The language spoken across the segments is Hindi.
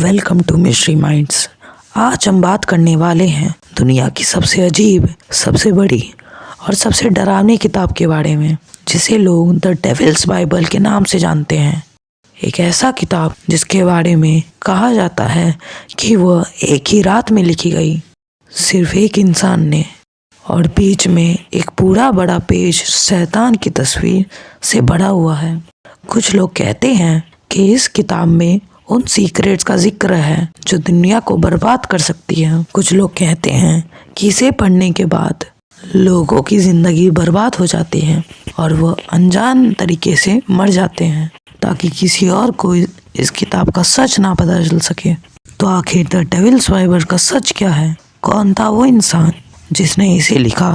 Welcome to mystery minds. आज हम बात करने वाले हैं दुनिया की सबसे अजीब, सबसे बड़ी और सबसे डरावनी किताब के बारे में, जिसे लोग द डेविल्स बाइबल के नाम से जानते हैं। एक ऐसा किताब जिसके बारे में कहा जाता है कि वह एक ही रात में लिखी गई, सिर्फ एक इंसान ने, और बीच में एक पूरा बड़ा पेज शैतान की तस्वीर से भरा हुआ है। कुछ लोग कहते हैं कि इस किताब में उन सीक्रेट्स का जिक्र है जो दुनिया को बर्बाद कर सकती है। कुछ लोग कहते हैं कि इसे पढ़ने के बाद लोगों की जिंदगी बर्बाद हो जाती है और वह अनजान तरीके से मर जाते हैं ताकि किसी और को इस किताब का सच ना पता चल सके। तो आखिर द डेविल्स बाइबल का सच क्या है? कौन था वो इंसान जिसने इसे लिखा?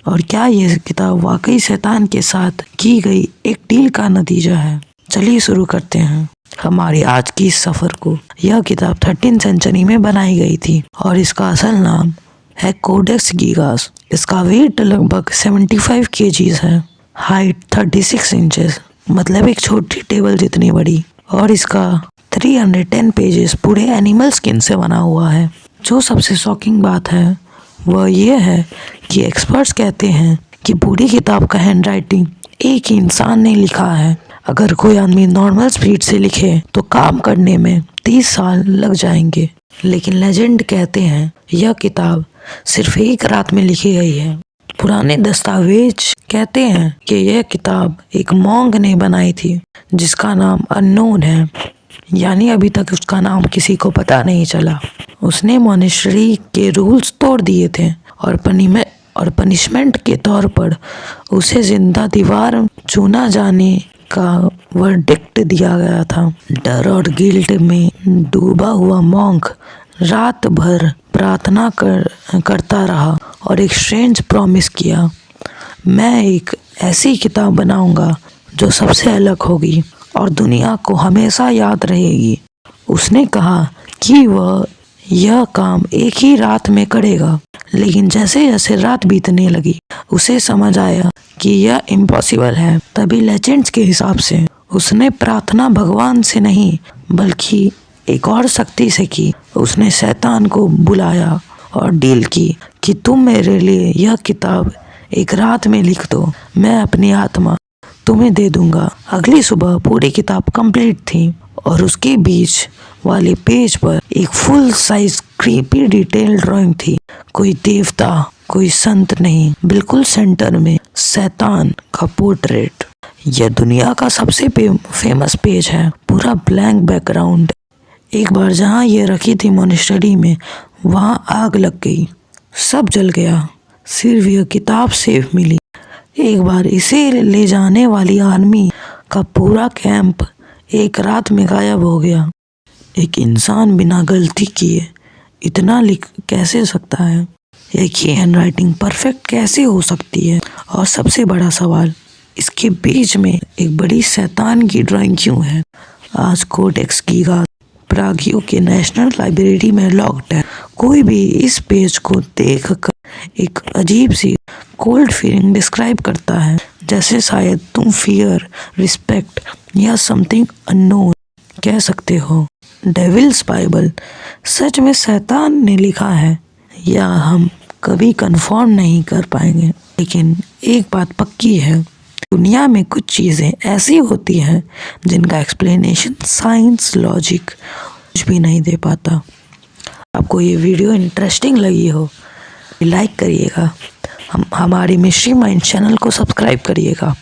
और क्या ये किताब वाकई शैतान के साथ की गई एक डील का नतीजा है? चलिए शुरू करते हैं हमारी आज की इस सफर को। यह किताब 13वीं सेंचुरी में बनाई गई थी और इसका असल नाम है कोडेक्स गीगास। इसका वेट लगभग 75 kg है, हाइट 36 इंचेस, मतलब एक छोटी टेबल जितनी बड़ी, और इसका 310 पेजेस पूरे एनिमल स्किन से बना हुआ है। जो सबसे शॉकिंग बात है वह यह है कि एक्सपर्ट्स कहते हैं कि पूरी किताब का हैंडराइटिंग एक ही इंसान ने लिखा है। अगर कोई आदमी नॉर्मल स्पीड से लिखे तो काम करने में 30 साल लग जाएंगे, लेकिन लेजेंड कहते हैं यह किताब सिर्फ एक रात में लिखी गई है। पुराने दस्तावेज कहते हैं कि यह किताब एक मॉन्ग ने बनाई थी जिसका नाम अननोन है, यानी अभी तक उसका नाम किसी को पता नहीं चला। उसने मॉनेस्ट्री के रूल्स तोड़ दिए थे और पनिशमेंट के तौर पर उसे जिंदा दीवार चुना जाने का वर्डिक्ट दिया गया था। डर और गिल्ट में डूबा हुआ मॉन्क रात भर प्रार्थना करता रहा और एक स्ट्रेंज प्रॉमिस किया, मैं एक ऐसी किताब बनाऊंगा जो सबसे अलग होगी और दुनिया को हमेशा याद रहेगी। उसने कहा कि वह यह काम एक ही रात में करेगा, लेकिन जैसे जैसे रात बीतने लगी उसे समझ आया कि यह इम्पॉसिबल है। तभी लेजेंड्स के हिसाब से उसने प्रार्थना भगवान से नहीं बल्कि एक और शक्ति से की। उसने शैतान को बुलाया और डील की कि तुम मेरे लिए यह किताब एक रात में लिख दो, मैं अपनी आत्मा तुम्हें दे दूंगा। अगली सुबह पूरी किताब कंप्लीट थी और उसके बीच वाले पेज पर एक full size creepy detail drawing थी। कोई देवता, कोई संत नहीं, बिल्कुल सेंटर में शैतान का पोर्ट्रेट। यह दुनिया का सबसे फेमस पेज है, पूरा ब्लैंक बैकग्राउंड। एक बार जहाँ ये रखी थी मॉनेस्ट्री में, वहाँ आग लग गई, सब जल गया, सिर्फ यह किताब सेफ मिली। एक बार इसे ले जाने वाली आर्मी का पूरा कैंप एक रात में गायब हो गया। एक इंसान बिना गलती किए इतना लिख कैसे सकता है? एक ही हैंडराइटिंग परफेक्ट कैसे हो सकती है? और सबसे बड़ा सवाल, इसके बीच में एक बड़ी शैतान की ड्राइंग क्यों है? आज कोडेक्स गीगास प्रागियो के नेशनल लाइब्रेरी में लॉक्ड है। कोई भी इस पेज को देखकर एक अजीब सी कोल्ड फीलिंग डिस्क्राइब करता है, जैसे शायद तुम फियर, रिस्पेक्ट या समथिंग अननोन कह सकते हो। डेविल्स बाइबल सच में शैतान ने लिखा है या हम कभी कंफर्म नहीं कर पाएंगे, लेकिन एक बात पक्की है, दुनिया में कुछ चीज़ें ऐसी होती हैं जिनका एक्सप्लेनेशन साइंस, लॉजिक कुछ भी नहीं दे पाता। आपको ये वीडियो इंटरेस्टिंग लगी हो, लाइक करिएगा, हमारी मिस्ट्री माइंड चैनल को सब्सक्राइब करिएगा।